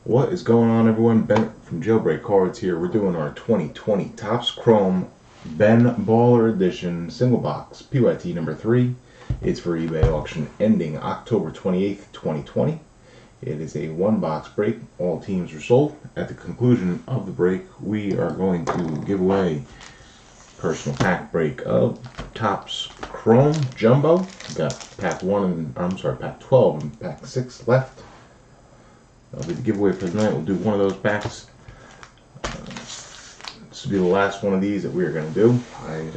What is going on, everyone? Ben from Jailbreak Cards here. We're doing our 2020 Topps Chrome Ben Baller Edition single box PYT number 3. It's for eBay auction ending October 28th, 2020. It is a one box break. All teams are sold. At the conclusion of the break, we are going to give away personal pack break of Topps Chrome Jumbo. We've got pack 12 and pack 6 left. That'll be the giveaway for tonight. We'll do one of those packs. This will be the last one of these that we are going to do. I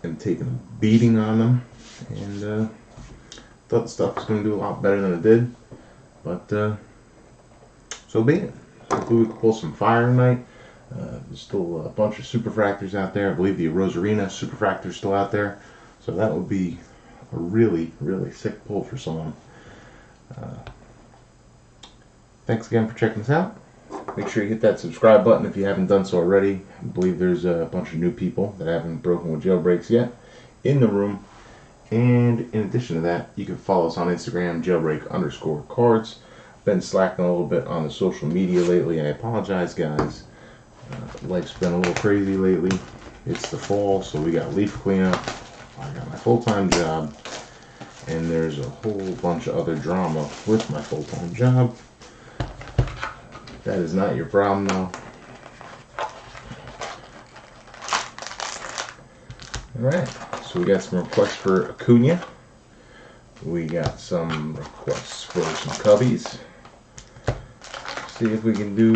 am taking a beating on them, and thought the stuff was going to do a lot better than it did, but so be it. Hopefully we can pull some fire tonight. There's still a bunch of superfractors out there. I believe the Rosarina superfractor is still out there, so that would be a really, really sick pull for someone. Thanks again for checking this out. Make sure you hit that subscribe button if you haven't done so already. I believe there's a bunch of new people that haven't broken with jailbreaks yet in the room. And in addition to that, you can follow us on Instagram, jailbreak_cards. Been slacking a little bit on the social media lately, and I apologize, guys. Life's been a little crazy lately. It's the fall, so we got leaf cleanup. I got my full-time job, and there's a whole bunch of other drama with my full-time job. That is not your problem, though. Alright, so we got some requests for Acuna. We got some requests for some Cubbies. See if we can do,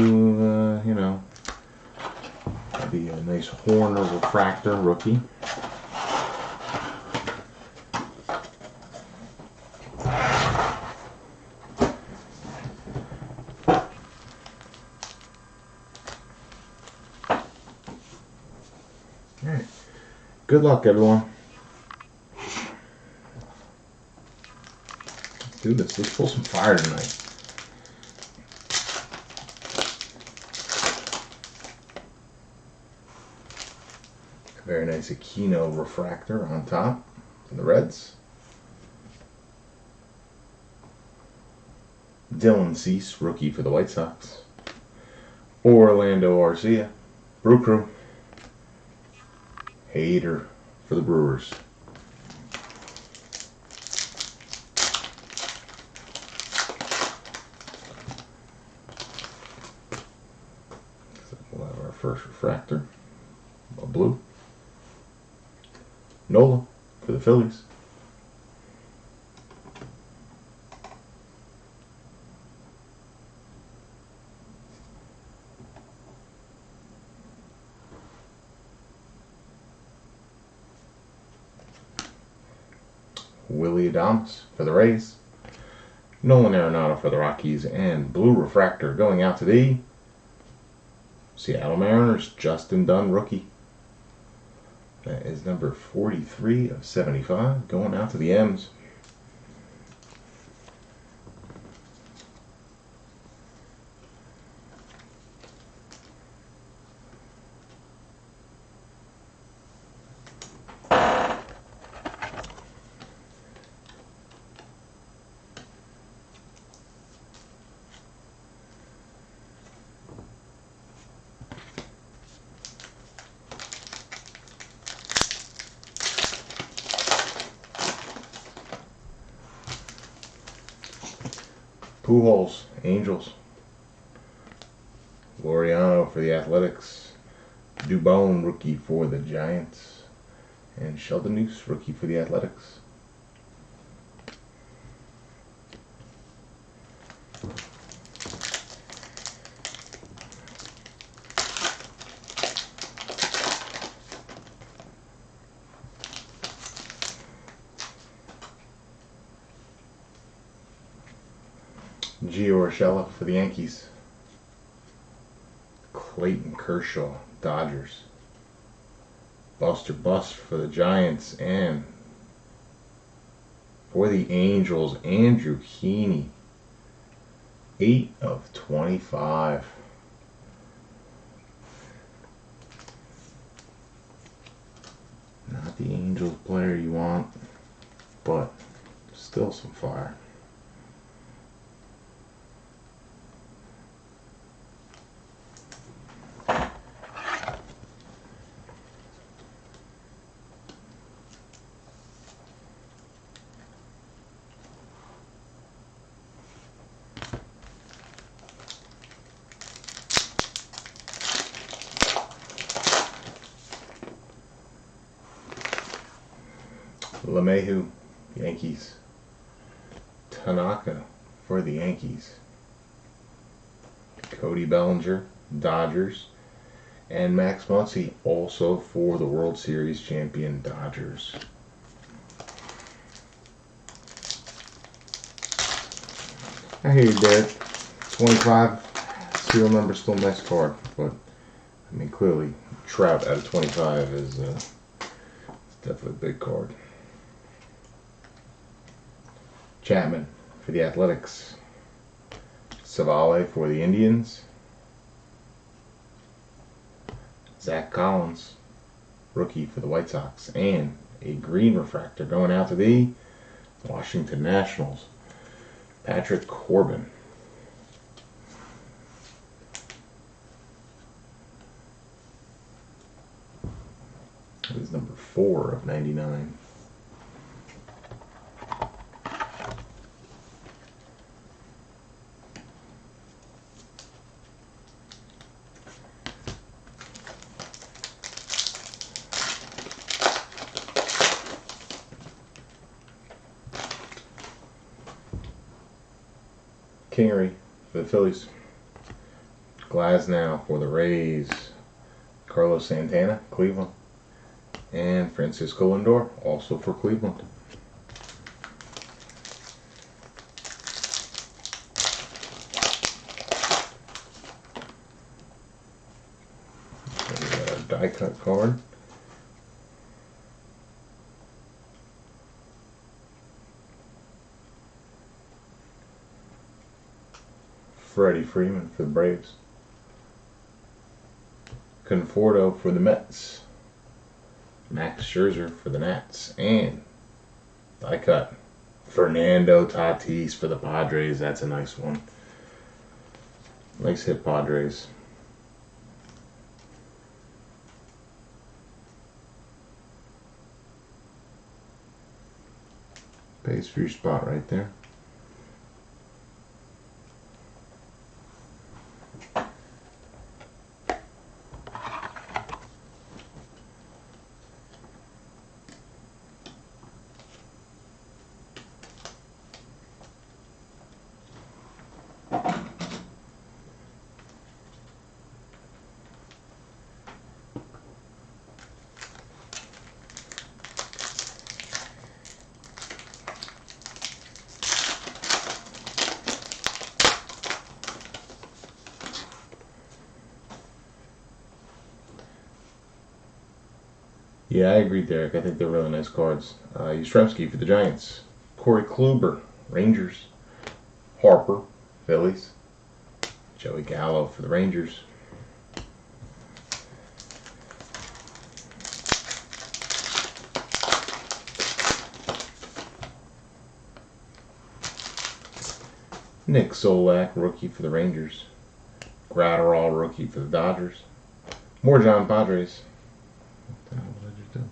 maybe a nice Horner refractor rookie. Alright, good luck, everyone. Let's do this. Let's pull some fire tonight. A very nice Aquino refractor on top for the Reds. Dylan Cease, rookie for the White Sox. Orlando Arcia, Brew Crew. Hater for the Brewers. We'll have our first refractor, a blue. Nola for the Phillies. Willie Adames for the Rays. Nolan Arenado for the Rockies. And blue refractor going out to the Seattle Mariners. Justin Dunn, rookie. That is number 43 of 75. Going out to the M's. Pujols, Angels. Laureano for the Athletics. Dubone, rookie for the Giants. And Sheldon Neuse, rookie for the Athletics. Gio Urshela for the Yankees. Clayton Kershaw, Dodgers. Buster Bust for the Giants. And for the Angels, Andrew Heaney. 8 of 25. Not the Angels player you want, but still some fire. LeMahieu, Yankees. Tanaka for the Yankees. Cody Bellinger, Dodgers. And Max Muncy also for the World Series champion Dodgers. I hear you, Derek. 25, serial number, still a nice card. But, I mean, clearly, Trout out of 25 is definitely a big card. Chapman for the Athletics. Savale for the Indians. Zach Collins, rookie for the White Sox. And a green refractor going out to the Washington Nationals. Patrick Corbin. That is number 4 of 99. Kingery for the Phillies. Glasnow for the Rays. Carlos Santana, Cleveland. And Francisco Lindor, also for Cleveland. A die cut card. Freddie Freeman for the Braves. Conforto for the Mets. Max Scherzer for the Nats. And die cut. Fernando Tatis for the Padres. That's a nice one. Nice hit, Padres. Pays for your spot right there. Yeah, I agree, Derek. I think they're really nice cards. Yastrzemski for the Giants. Corey Kluber, Rangers. Harper, Phillies. Joey Gallo for the Rangers. Nick Solak, rookie for the Rangers. Gratterall, rookie for the Dodgers. More John Padres. What the hell did I just do?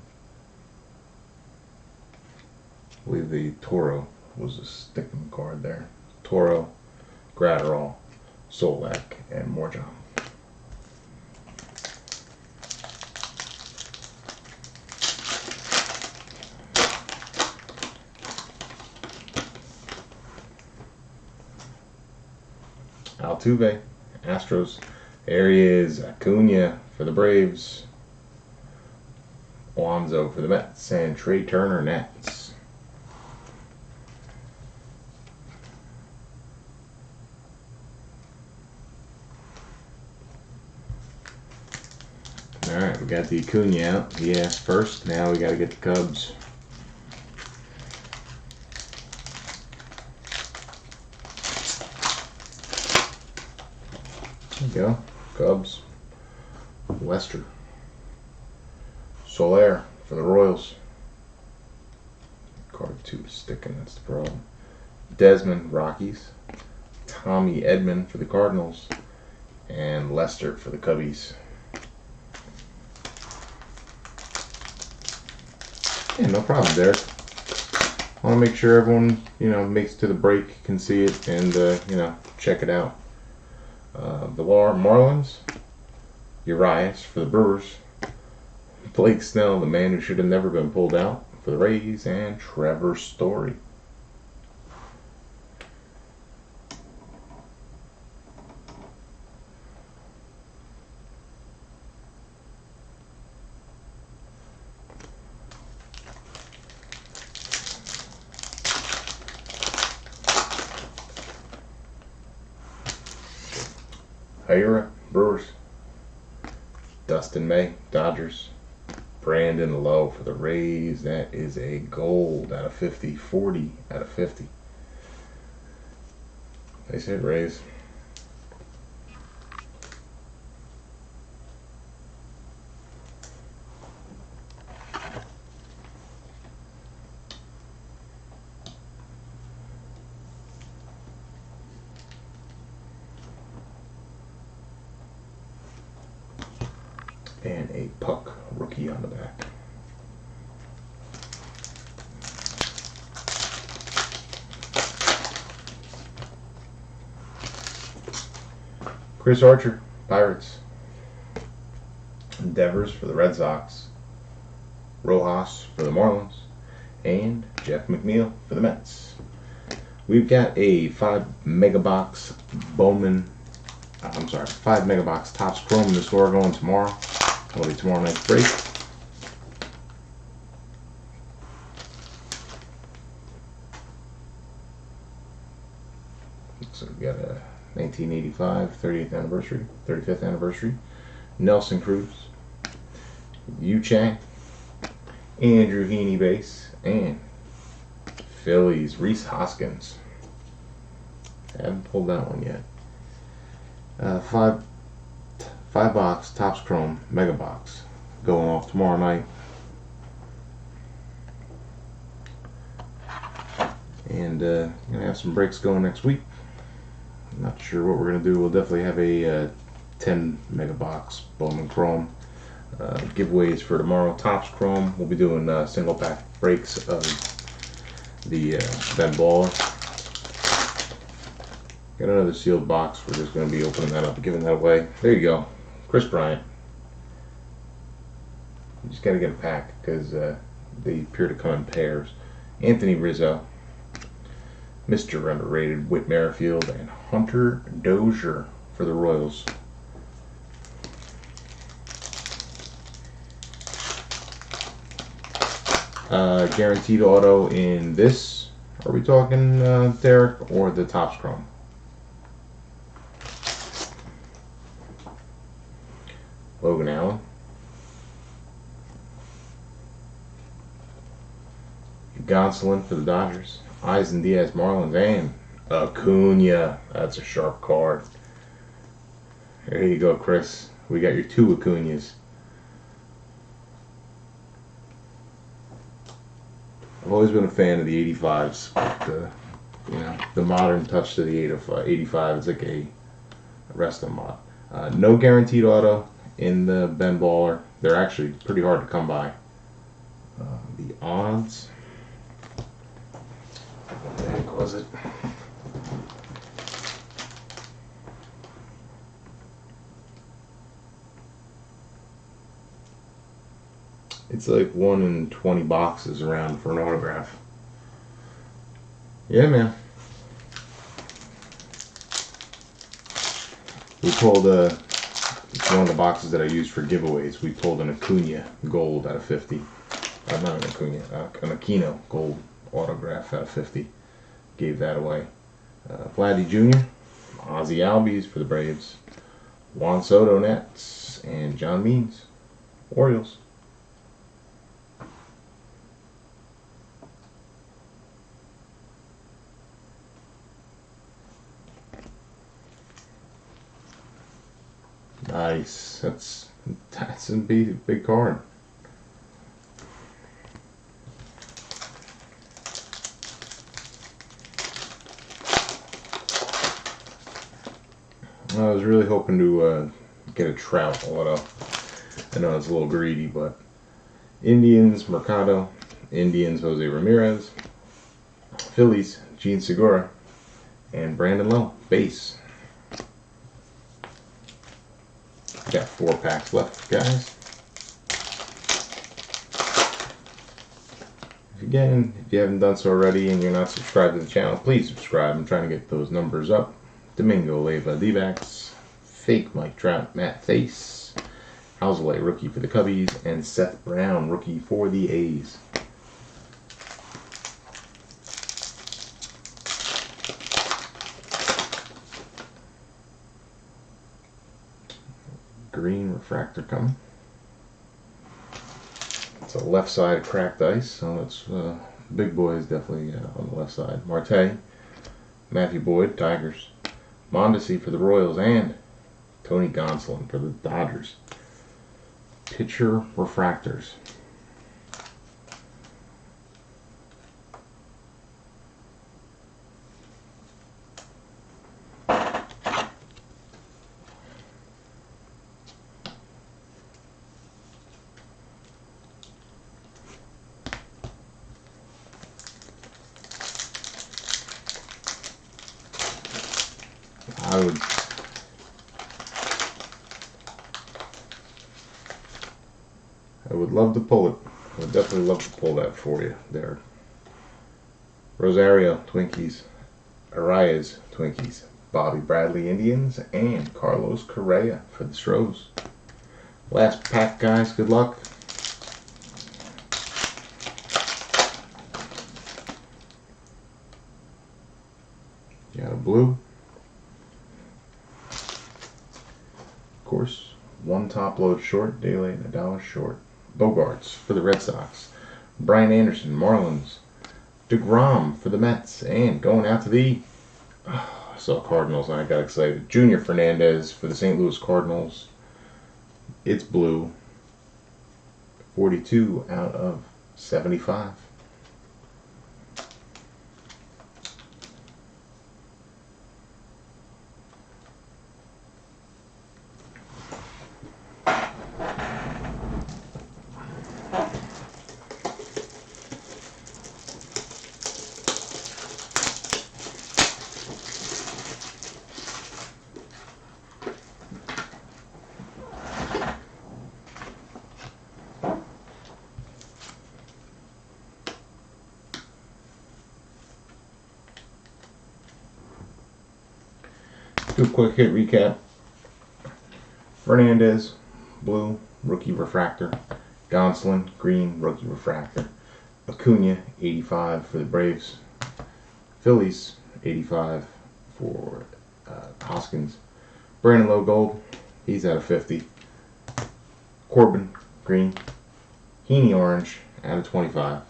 I believe the Toro was a sticking card there. Toro, Gratterall, Solak, and Morjon. Altuve, Astros. There he is, Acuna for the Braves. Alonso for the Mets, and Trey Turner, Nets. Alright, we got the Acuna out. He asked first. Now we got to get the Cubs. There you go. Cubs. Lester. Soler for the Royals. Card 2 is sticking, that's the problem. Desmond, Rockies. Tommy Edman for the Cardinals. And Lester for the Cubbies. Yeah, no problem, Derek. I want to make sure everyone, makes it to the break, can see it, and, check it out. The Marlins. Urias for the Brewers. Blake Snell, the man who should have never been pulled out for the Rays, and Trevor Story. Hira, Brewers. Dustin May, Dodgers. Brandon Lowe for the Rays. That is a gold out of 50. 40 out of 50. Nice hit, Rays. And a Puck rookie on the back. Chris Archer, Pirates. Devers for the Red Sox. Rojas for the Marlins. And Jeff McNeil for the Mets. We've got a 5 megabox Topps Chrome in the store going tomorrow. That'll be tomorrow night's break. So we've got a 1985 35th anniversary. Nelson Cruz, Yu Chang, Andrew Heaney base, and Phillies Rhys Hoskins. Haven't pulled that one yet. 5 box Topps Chrome Mega Box going off tomorrow night. And gonna have some breaks going next week. Not sure what we're gonna do. We'll definitely have a 10 mega box Bowman Chrome giveaways for tomorrow. Topps Chrome. We'll be doing single pack breaks of the Ben Baller. Got another sealed box. We're just going to be opening that up and giving that away. There you go. Chris Bryant. You just got to get a pack because they appear to come in pairs. Anthony Rizzo. Mr. Underrated Whit Merrifield. And Hunter Dozier for the Royals. Guaranteed auto in this. Are we talking Derek or the Topps Chrome? Logan Allen. Gonsolin for the Dodgers. Eisen Diaz Marlins, and Acuna. That's a sharp card. There you go, Chris. We got your 2 Acunas. I've always been a fan of the 85s, but the modern touch to the 85 is like a resto mod. No guaranteed auto in the Ben Baller. They're actually pretty hard to come by. The odds. What the heck was it? It's like 1 in 20 boxes around for an autograph. Yeah, man. We pulled it's one of the boxes that I used for giveaways. We pulled an Acuna gold out of 50. Not an Acuna, an Aquino gold autograph out of 50. Gave that away. Vladdy Jr., Ozzie Albies for the Braves, Juan Soto Nets, and John Means, Orioles. Nice. That's a big card. I was really hoping to get a Trout auto. I know it's a little greedy, but Indians, Mercado. Indians, Jose Ramirez. Phillies, Gene Segura. And Brandon Lowe, base. Got 4 packs left, guys. Again, if you haven't done so already and you're not subscribed to the channel, please subscribe. I'm trying to get those numbers up. Domingo Leyva, D-backs. Fake Mike Trout, Matt Face. Housley, rookie for the Cubbies. And Seth Brown, rookie for the A's. Green refractor coming. It's a left side cracked ice, so it's big boy is definitely on the left side. Marte, Matthew Boyd, Tigers. Mondesi for the Royals, and Tony Gonsolin for the Dodgers. Pitcher refractors. I would love to pull it. I would definitely love to pull that for you there. Rosario, Twinkies. Arias, Twinkies. Bobby Bradley, Indians. And Carlos Correa for the Stros. Last pack, guys. Good luck. You got a blue. Of course, one top load short. Daylight and $1 short. Bogarts for the Red Sox. Brian Anderson, Marlins. DeGrom for the Mets. And going out to the, I saw Cardinals and I got excited. Junior Fernandez for the St. Louis Cardinals. It's blue. 42 out of 75. Do a quick hit recap. Fernandez, blue, rookie refractor. Gonsolin, green, rookie refractor. Acuna, 85 for the Braves. Phillies, 85 for Hoskins. Brandon Lowe, gold. He's out of 50. Corbin, green. Heaney, orange, out of 25.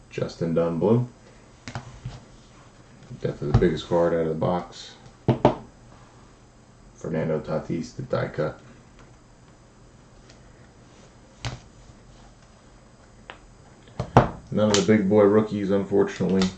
Justin Dunn, blue. Definitely the biggest card out of the box. Fernando Tatis, the die cut. None of the big boy rookies, unfortunately.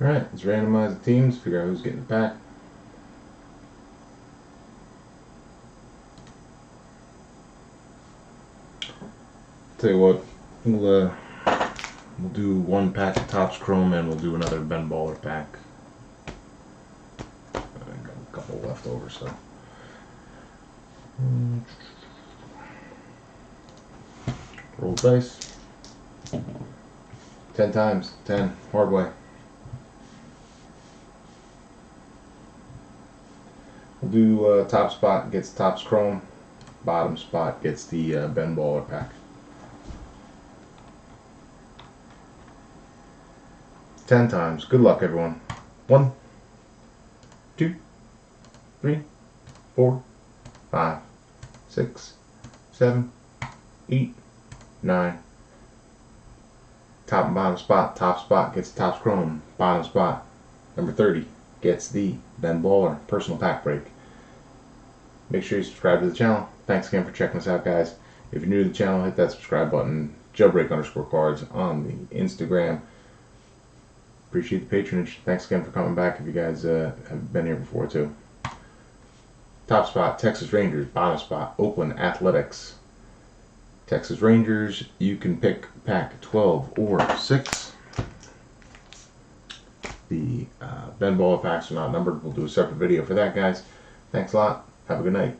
Alright, let's randomize the teams, figure out who's getting the pack. Tell you what, we'll do one pack of Topps Chrome and we'll do another Ben Baller pack. I got a couple left over, so. Roll the dice. 10 times. 10. Hard way. We'll do top spot gets Topps Chrome. Bottom spot gets the Ben Baller pack. 10 times. Good luck, everyone. 1, 2, 3, 4, 5, 6, 7, 8, 9. Top and bottom spot. Top spot gets Topps Chrome. Bottom spot, number 30, gets the Ben Baller personal pack break. Make sure you subscribe to the channel. Thanks again for checking us out, guys. If you're new to the channel, hit that subscribe button. Jailbreak_cards on the Instagram. Appreciate the patronage. Thanks again for coming back if you guys have been here before too. Top spot, Texas Rangers. Bottom spot, Oakland Athletics. Texas Rangers, you can pick pack 12 or 6. The Ben Baller packs are not numbered. We'll do a separate video for that, guys. Thanks a lot. Have a good night.